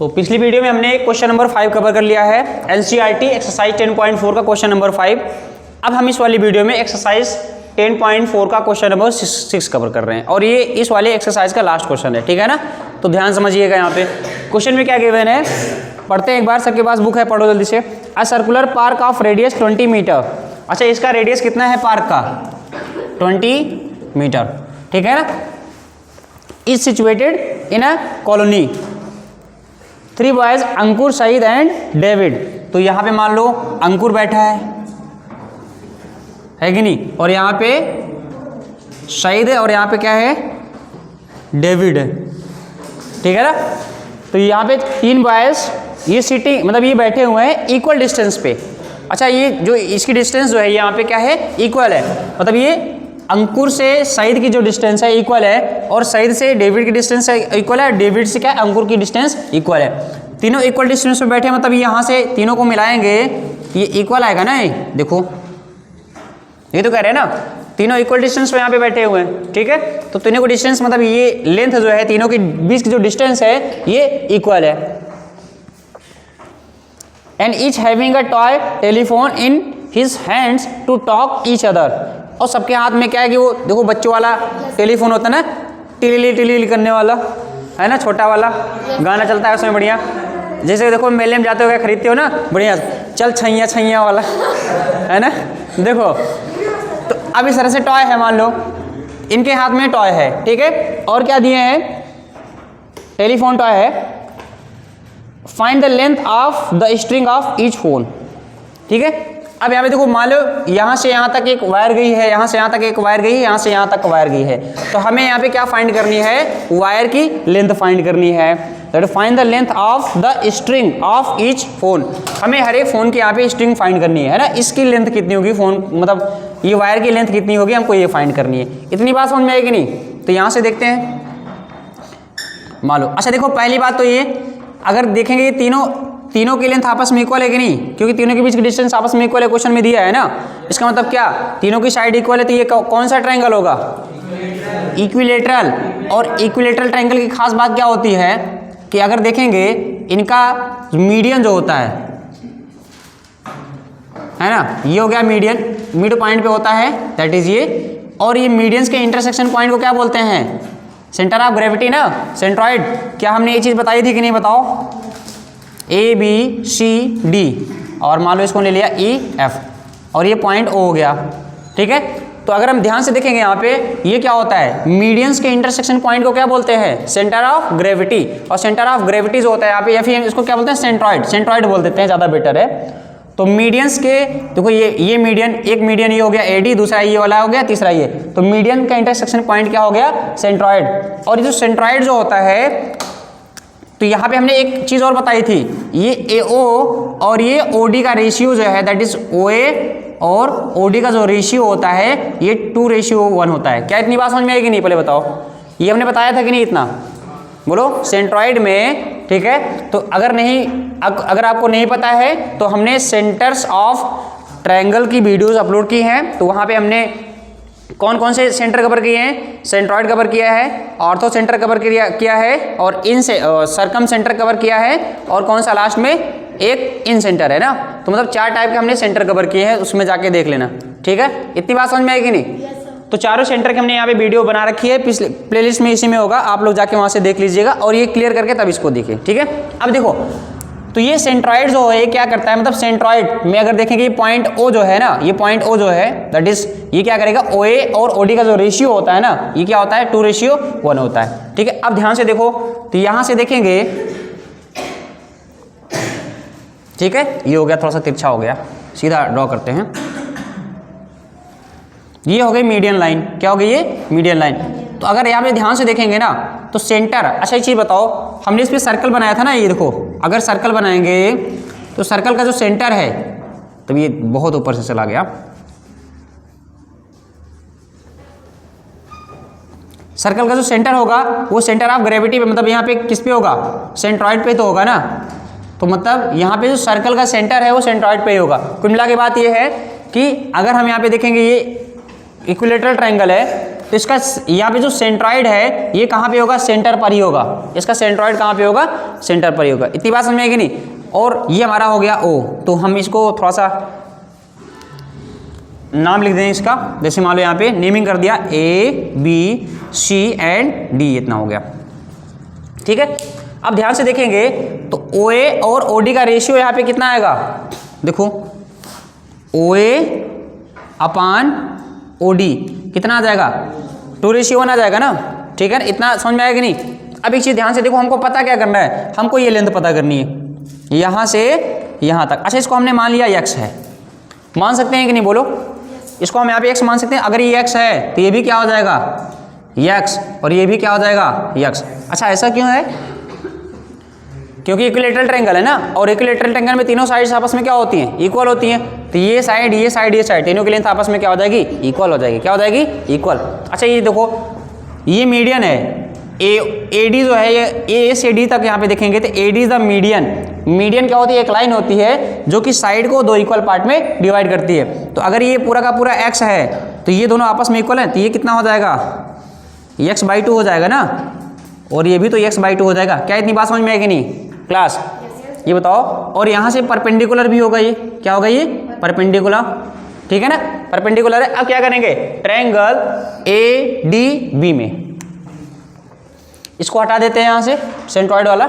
तो पिछली वीडियो में हमने क्वेश्चन नंबर 5 कवर कर लिया है, एनसीईआरटी एक्सरसाइज 10.4 का क्वेश्चन नंबर 5। अब हम इस वाली वीडियो में एक्सरसाइज 10.4 का क्वेश्चन नंबर 6 कवर कर रहे हैं और ये इस वाले एक्सरसाइज का लास्ट क्वेश्चन है, ठीक है ना। तो ध्यान समझिएगा, यहाँ पे क्वेश्चन में क्या गिवन है, पढ़ते हैं एक बार, सबके पास बुक है, पढ़ो जल्दी से। A circular park of radius 20 metre. अच्छा, इसका रेडियस कितना है पार्क का? 20 मीटर, ठीक है ना। Is situated in a colony. 3 boys Ankur, Saeed and David. तो यहाँ पे मान लो अंकुर बैठा है कि नहीं, और यहाँ पे सईद है और यहाँ पे क्या है, डेविड है, ठीक है ना। तो यहाँ पे 3 बॉयज ये सिटिंग मतलब ये बैठे हुए हैं इक्वल डिस्टेंस पे। अच्छा, ये जो इसकी डिस्टेंस जो है यहाँ पे क्या है, इक्वल है, मतलब ये अंकुर से सईद की जो डिस्टेंस है इक्वल है और सईद से डेविड की डिस्टेंस इक्वल है, डेविड से क्या अंकुर की डिस्टेंस इक्वल है। तीनों इक्वल डिस्टेंस पे बैठे, मतलब यहाँ से तीनों को मिलाएंगे ये इक्वल आएगा ना। ये देखो, ये तो कह रहे हैं ना तीनों इक्वल डिस्टेंस पे यहाँ पे बैठे हुए हैं, ठीक है। तो तीनों को डिस्टेंस मतलब ये लेंथ जो है तीनों के बीच की जो डिस्टेंस है ये इक्वल है। And each having a toy telephone in his hands to talk each other. और सबके हाथ में क्या है कि वो देखो बच्चों वाला टेलीफोन होता है ना, टिली टिली करने वाला है ना, छोटा वाला गाना चलता है उसमें बढ़िया। जैसे देखो मेले में जाते हो, क्या खरीदते हो ना बढ़िया, चल छैया छैया वाला है ना। देखो तो अब इस तरह से टॉय है, मान लो इनके हाथ में टॉय है, ठीक है। और क्या दिए हैं, टेलीफोन टॉय है। Find the length of the string of each phone, ठीक है। अब यहाँ पे देखो, मान लो यहाँ से यहाँ तक एक वायर गई है, यहाँ से यहाँ तक एक वायर गई है, यहाँ से यहाँ तक वायर गई है। तो हमें यहाँ पे क्या फाइंड करनी है, वायर की लेंथ फाइंड करनी है। That find the length of the string of each phone. हमें हर एक फोन की यहाँ पे स्ट्रिंग फाइंड करनी है ना, इसकी लेंथ कितनी होगी, फोन मतलब ये वायर की लेंथ कितनी होगी, हमको ये फाइंड करनी है। इतनी बात समझ में आएगी नहीं? तो यहाँ से देखते हैं, मान लो। अच्छा देखो, पहली बात तो ये, अगर देखेंगे ये तीनों की लेंथ आपस में इक्वल है कि नहीं, क्योंकि तीनों के बीच की डिस्टेंस आपस में इक्वल है, क्वेश्चन में दिया है ना। इसका मतलब क्या, तीनों की साइड इक्वल है, तो ये कौन सा ट्रायंगल होगा, इक्विलेटरल। और इक्विलेटरल ट्रायंगल की खास बात क्या होती है कि अगर देखेंगे इनका मीडियन जो होता है ना, ये हो गया मीडियन, मिड पॉइंट पे होता है, दैट इज ये। और ये मीडियंस के इंटरसेक्शन पॉइंट को क्या बोलते हैं, सेंटर ऑफ ग्रेविटी ना, सेंट्रॉइड। क्या हमने ये चीज़ बताई थी कि नहीं, बताओ। ए बी सी डी और मान लो इसको ले लिया ई एफ और ये पॉइंट ओ हो गया, ठीक है। तो अगर हम ध्यान से देखेंगे यहाँ पे ये क्या होता है, मीडियंस के इंटरसेक्शन पॉइंट को क्या बोलते हैं, सेंटर ऑफ ग्रेविटी। और सेंटर ऑफ ग्रेविटी जो होता है यहाँ पे, या फिर इसको क्या बोलते हैं, सेंट्रॉइड, सेंट्रॉइड बोल देते हैं, ज़्यादा बेटर है। तो मीडियंस के देखो, ये मीडियन, एक मीडियन ये हो गया एडी, दूसरा ये वाला हो गया, तीसरा ये। तो मीडियन का इंटरसेक्शन पॉइंट क्या हो गया, सेंट्रॉइड। और ये जो सेंट्रॉइड जो होता है, तो यहाँ पे हमने एक चीज़ और बताई थी, ये AO और ये OD का रेशियो जो है, दैट इज OA और OD का जो रेशियो होता है ये 2:1 होता है। क्या इतनी बात समझ में आएगी नहीं, पहले बताओ। ये हमने बताया था कि नहीं इतना, बोलो, सेंट्रॉइड में, ठीक है। तो अगर आपको नहीं पता है तो हमने सेंटर्स ऑफ ट्रायंगल की वीडियोस अपलोड की हैं, तो वहाँ पे हमने कौन कौन से सेंटर कवर किए हैं, सेंट्रॉइड कवर किया है, ऑर्थो सेंटर कवर किया है, और इन से सर्कम सेंटर कवर किया है, और कौन सा लास्ट में एक इन सेंटर है ना। तो मतलब 4 टाइप के हमने सेंटर कवर किए हैं, उसमें जाके देख लेना, ठीक है। इतनी बात समझ में आएगी नहीं? तो चारों सेंटर की हमने यहाँ पे वीडियो बना रखी है, पिछले प्लेलिस्ट में इसी में होगा, आप लोग जाके वहाँ से देख लीजिएगा और ये क्लियर करके तब इसको देखिए, ठीक है। अब देखो, तो ये सेंट्रॉइड जो है क्या करता है, मतलब सेंट्रॉइड में अगर देखेंगे ये पॉइंट O जो है ना, ये पॉइंट O जो है, दैट इज ये क्या करेगा, OA और OD का जो रेशियो होता है ना, ये क्या होता है, 2:1 होता है, ठीक है। अब ध्यान से देखो, तो यहां से देखेंगे, ठीक है, ये हो गया, थोड़ा सा तिरछा हो गया, सीधा ड्रॉ करते हैं। ये हो गई मीडियन लाइन, क्या हो गई ये, मीडियन लाइन। तो अगर यहाँ पे ध्यान से देखेंगे ना, तो सेंटर, अच्छा एक चीज़ बताओ, हमने इस पर सर्कल बनाया था ना, ये देखो, अगर सर्कल बनाएंगे तो सर्कल का जो सेंटर है, तो ये बहुत ऊपर से चला गया, सर्कल का जो सेंटर होगा वो सेंटर ऑफ ग्रेविटी पे, मतलब यहाँ पे किस पे होगा, सेंट्रॉइड पे तो होगा ना। तो मतलब यहाँ पे जो सर्कल का सेंटर है वो सेंट्रॉइड पे ही होगा। कुल मिला के बात ये है कि अगर हम यहाँ पे देखेंगे ये इक्विलेटरल ट्रायंगल है, तो इसका यहाँ पे जो सेंट्रॉइड है ये कहाँ पे होगा, सेंटर पर ही होगा। इसका सेंट्रॉइड कहाँ पे होगा, सेंटर पर ही होगा। इतनी बात समझ में आएगी नहीं। और ये हमारा हो गया O, तो हम इसको थोड़ा सा नाम लिख दें इसका, जैसे मान लो यहाँ पे नेमिंग कर दिया A B C and D, इतना हो गया। ठीक है, अब ध्यान से देखेंगे तो OA और OD का रेशियो यहाँ पे कितना आएगा, देखो OA अपान OD कितना आ जाएगा, 2:1 आ जाएगा ना। ठीक है ना, इतना समझ में आएगा नहीं। अब एक चीज़ ध्यान से देखो, हमको पता क्या करना है, हमको ये लेंथ पता करनी है यहाँ से यहाँ तक। अच्छा, इसको हमने मान लिया x है, मान सकते हैं कि नहीं बोलो, इसको हम यहाँ पे x मान सकते हैं। अगर ये x है तो ये भी क्या हो जाएगा x, और ये भी क्या हो जाएगा x। अच्छा, ऐसा क्यों है, क्योंकि इक्विलेटरल ट्रायंगल है ना, और इक्विलेटरल ट्रायंगल में तीनों साइड्स आपस में क्या होती हैं, इक्वल होती हैं। तो ये साइड ये साइड ये साइड तीनों की लेंथ आपस में क्या हो जाएगी, इक्वल हो जाएगी। क्या हो जाएगी, इक्वल। अच्छा, ये देखो ये मीडियन है, AD जो है ये A से D तक यहाँ पे देखेंगे तो AD is the median. Median क्या होती है, एक लाइन होती है जो कि साइड को दो इक्वल पार्ट में डिवाइड करती है। तो अगर ये पूरा का पूरा x है तो ये दोनों आपस में इक्वल है, तो ये कितना हो जाएगा, x/2 हो जाएगा ना, और ये भी तो x/2 हो जाएगा। क्या इतनी बात समझ में आएगी नहीं क्लास, ये बताओ। और यहाँ से परपेंडिकुलर भी होगा, ये क्या होगा, ये परपेंडिकुलर। ठीक है ना, परपेंडिकुलर है। अब क्या करेंगे, ट्रायंगल ADB में इसको हटा देते हैं यहाँ से, सेंट्रॉइड वाला।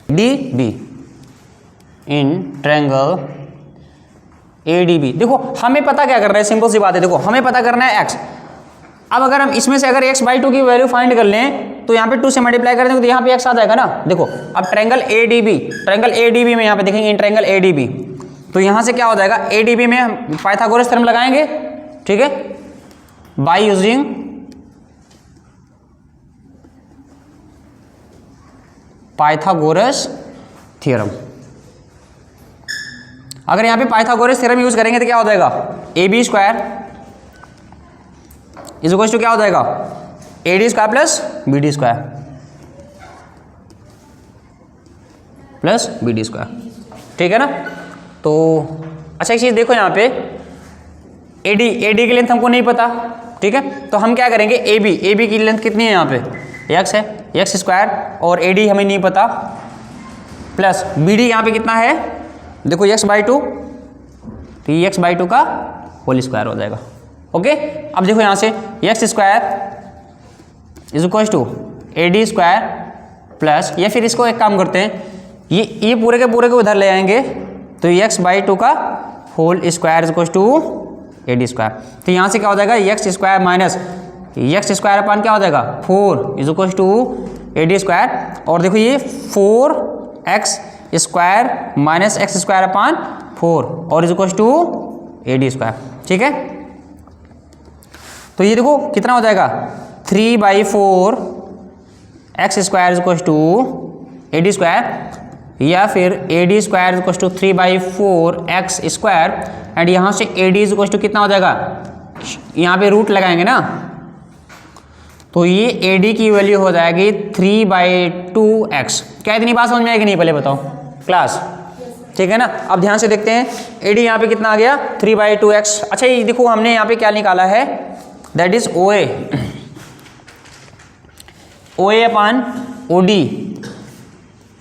DB in triangle ADB। देखो हमें पता क्या करना है, सिंपल सी बात है, देखो हमें पता करना है x। अब अगर हम इसमें से अगर x/2 की वैल्यू फाइंड कर लें तो यहाँ पे 2 से मल्टीप्लाई कर देंगे तो यहाँ पे x आ जाएगा ना। देखो अब ट्रायंगल ADB में यहाँ पे देखेंगे, इन ट्रायंगल ADB, तो यहाँ से क्या हो जाएगा, ADB में हम पाइथागोरस थ्योरम लगाएंगे। ठीक है, बाय यूजिंग पाइथागोरस थ्योरम। अगर यहाँ पे पाइथागोरस थ्योरम यूज करेंगे तो क्या हो जाएगा, AB² इज इक्वल टू क्या हो जाएगा, AD² plus BD² plus BD²। ठीक है ना। तो अच्छा, एक चीज़ देखो यहाँ पे AD की लेंथ हमको नहीं पता। ठीक है, तो हम क्या करेंगे, AB की लेंथ कितनी है, यहाँ पे x है, x², और AD हमें नहीं पता, प्लस BD यहाँ पे कितना है, देखो x/2, तो ये x/2 का होल स्क्वायर हो जाएगा। ओके, अब देखो यहाँ से x² is equal to AD² plus, या फिर इसको एक काम करते हैं, ये पूरे के पूरे को उधर ले आएंगे, तो x/2 का whole square is equal to AD²। तो यहाँ से क्या हो जाएगा, x² माइनस x² अपान क्या हो जाएगा 4 इज इक्वल टू AD²। और देखो ये 4x² माइनस x² अपान 4 और इज इक्वल टू AD²। ठीक है, तो ये देखो कितना हो जाएगा, 3/4 x² is equal to AD², या फिर AD² is equal to 3/4 x², and यहाँ से AD इज इक्वल टू कितना हो जाएगा, यहाँ पे रूट लगाएंगे ना, तो ये AD की वैल्यू हो जाएगी 3/2x। क्या इतनी बात समझ में आएगी नहीं, पहले बताओ क्लास। ठीक है ना, अब ध्यान से देखते हैं, AD यहाँ पे कितना आ गया, 3/2x। अच्छा, ये देखो हमने यहाँ पे क्या निकाला है, दैट इज OA अपान OD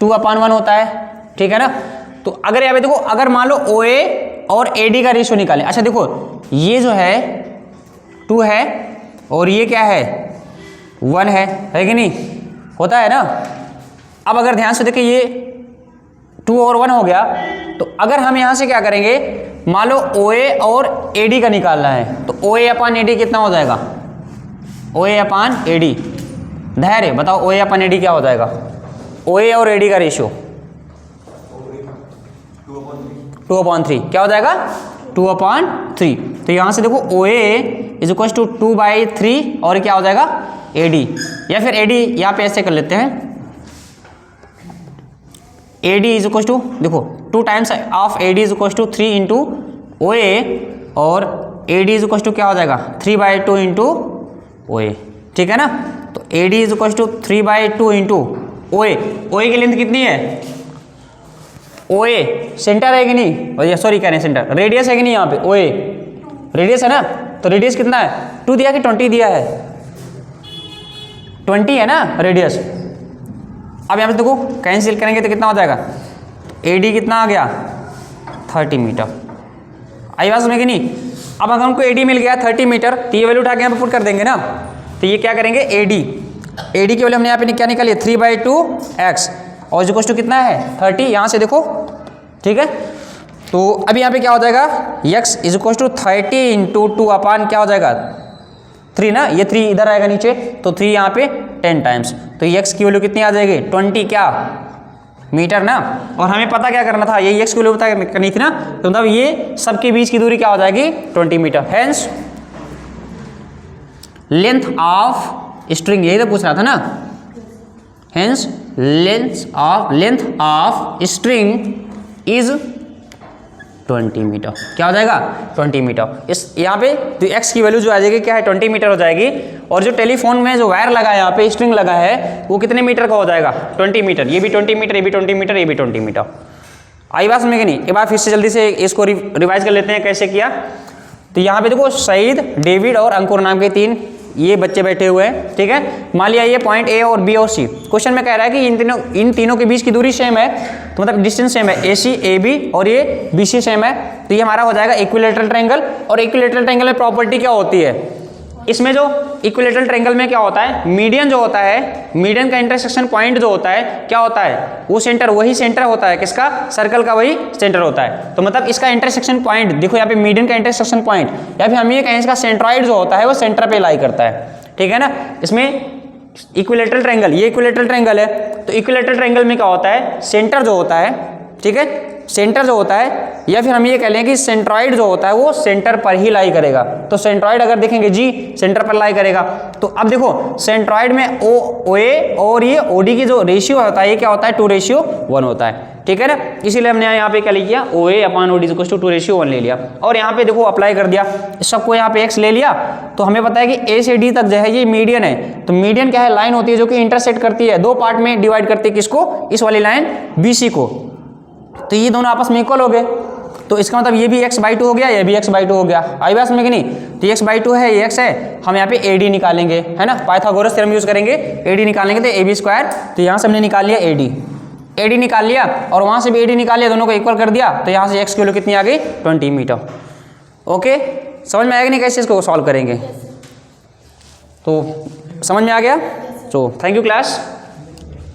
2/1 होता है। ठीक है ना, तो अगर यहाँ पे देखो, अगर मान लो OA और AD का रेशियो निकालें। अच्छा देखो, ये जो है 2 है और ये क्या है 1 है कि नहीं, होता है ना। अब अगर ध्यान से देखें, ये 2 और 1 हो गया, तो अगर हम यहाँ से क्या करेंगे, मान लो OA और AD का निकालना है, तो OA अपान AD कितना हो जाएगा, OA अपान AD। धैर्य बताओ, OA अपान AD क्या हो जाएगा, OA और AD का रेशियो 2/3 क्या हो जाएगा, 2/3। तो यहाँ से देखो OA इज इक्वल टू 2/3 और क्या हो जाएगा AD, या फिर AD यहाँ पे ऐसे कर लेते हैं, AD इज इक्वल टू, देखो 2 times of AD is equal to 3 into OA, और AD इज इक्वल टू क्या हो जाएगा 3/2 इंटू OA। ठीक है ना, तो AD is equal to 3/2 into OA। OA की लेंथ कितनी है, ओ ए सेंटर है कि नहीं, और ये सॉरी कह रहे हैं सेंटर, रेडियस है कि नहीं यहाँ पे, ओ ए रेडियस है ना, तो रेडियस कितना है 2 दिया कि 20 दिया है, 20 है ना रेडियस। अब यहाँ पे देखो कैंसिल करेंगे तो कितना हो जाएगा, AD कितना आ गया 30 मीटर। आई बात समझ कि नहीं। अब अगर हमको AD मिल गया 30 मीटर तो ये वैल्यू उठा के यहाँ पे पुट कर देंगे ना, तो ये क्या करेंगे AD की वैल्यू हमने यहाँ पे क्या निकाली है 3/2x और जो टू कितना है 30, यहाँ से देखो ठीक है। तो अभी यहाँ पे क्या हो जाएगा x is equal to 30 into 2 upon क्या हो जाएगा 3 ना, ये 3 इधर आएगा नीचे तो 3 यहाँ पे 10 टाइम्स, तो x की वैल्यू कितनी आ जाएगी 20 क्या मीटर ना। और हमें पता क्या करना था, ये x की वैल्यू पता करनी थी ना, तो मतलब ये सबके बीच की दूरी क्या हो जाएगी 20 metre. Hence length of string, यही तो पूछ रहा था ना, hence length of string is 20 metre, क्या हो जाएगा 20 मीटर। इस यहाँ पे तो x की वैल्यू जो आ जाएगी क्या है 20 मीटर हो जाएगी, और जो टेलीफोन में जो वायर लगा है यहाँ पे स्ट्रिंग लगा है वो कितने मीटर का हो जाएगा 20 मीटर, ये भी 20 मीटर, ये भी 20 मीटर, ये भी 20 मीटर। आई बात समझ में कि नहीं। एक बार फिर से जल्दी से इसको रिवाइज कर लेते हैं कैसे किया। तो यहाँ पे देखो सईद, डेविड और अंकुर नाम के 3 ये बच्चे बैठे हुए हैं, ठीक है। मान लिया ये पॉइंट A और B और C, क्वेश्चन में कह रहा है कि इन तीनों के बीच की दूरी सेम है, तो मतलब डिस्टेंस सेम है AC AB और ये BC सेम है, तो ये हमारा हो जाएगा इक्विलैटरल ट्रायंगल। और इक्विलैटरल ट्रायंगल में प्रॉपर्टी क्या होती है, इसमें जो इक्विलैटरल ट्रायंगल में क्या होता है, मीडियन जो होता है, मीडियन का इंटरसेक्शन पॉइंट जो होता है क्या होता है, वो सेंटर वही सेंटर होता है किसका, सर्कल का वही सेंटर होता है। तो मतलब इसका इंटरसेक्शन पॉइंट देखो यहाँ पे मीडियन का इंटरसेक्शन पॉइंट, या फिर हम ये कहें इसका सेंट्रॉइड जो होता है वो सेंटर पे लाई करता है, ठीक है ना। इसमें इक्विलैटरल ट्रायंगल, ये इक्विलैटरल ट्रायंगल है, तो इक्विलैटरल ट्रायंगल में क्या होता है सेंटर जो होता है, ठीक है, सेंटर जो होता है, या फिर हम ये कह लें कि सेंट्रॉइड जो होता है वो सेंटर पर ही लाई करेगा। तो सेंट्रॉइड अगर देखेंगे जी सेंटर पर लाई करेगा। तो अब देखो सेंट्रॉइड में OA और ये OD की जो रेशियो होता है ये क्या होता है 2:1 होता है, ठीक है ना। इसीलिए हमने यहाँ पे क्या लिख दिया OA अपान OD इक्वल टू 2:1 ले लिया, और यहाँ पे देखो अप्लाई कर दिया, सबको यहाँ पे x ले लिया। तो हमें पता है कि A से D तक जो है ये मीडियन है, तो मीडियन क्या है लाइन होती है जो कि इंटरसेक्ट करती है, 2 पार्ट में डिवाइड करती है किसको, इस वाली लाइन BC को। तो ये दोनों आपस में इक्वल हो गए, तो इसका मतलब ये भी x/2 हो गया, ये भी x/2 हो गया। आई बात में कि नहीं। तो ये x/2 है, ये x है, हम यहाँ पे AD निकालेंगे, है ना, पाइथागोरस थ्योरम यूज करेंगे, AD निकालेंगे तो AB², तो यहाँ से हमने निकाल लिया AD निकाल लिया, और वहाँ से भी AD निकाल लिया, दोनों को इक्वल कर दिया, तो यहाँ से x की वैल्यू कितनी आ गई 20 मीटर। ओके, समझ में आएगा नहीं कैसे इसको सॉल्व करेंगे, तो समझ में आ गया। तो थैंक यू क्लास।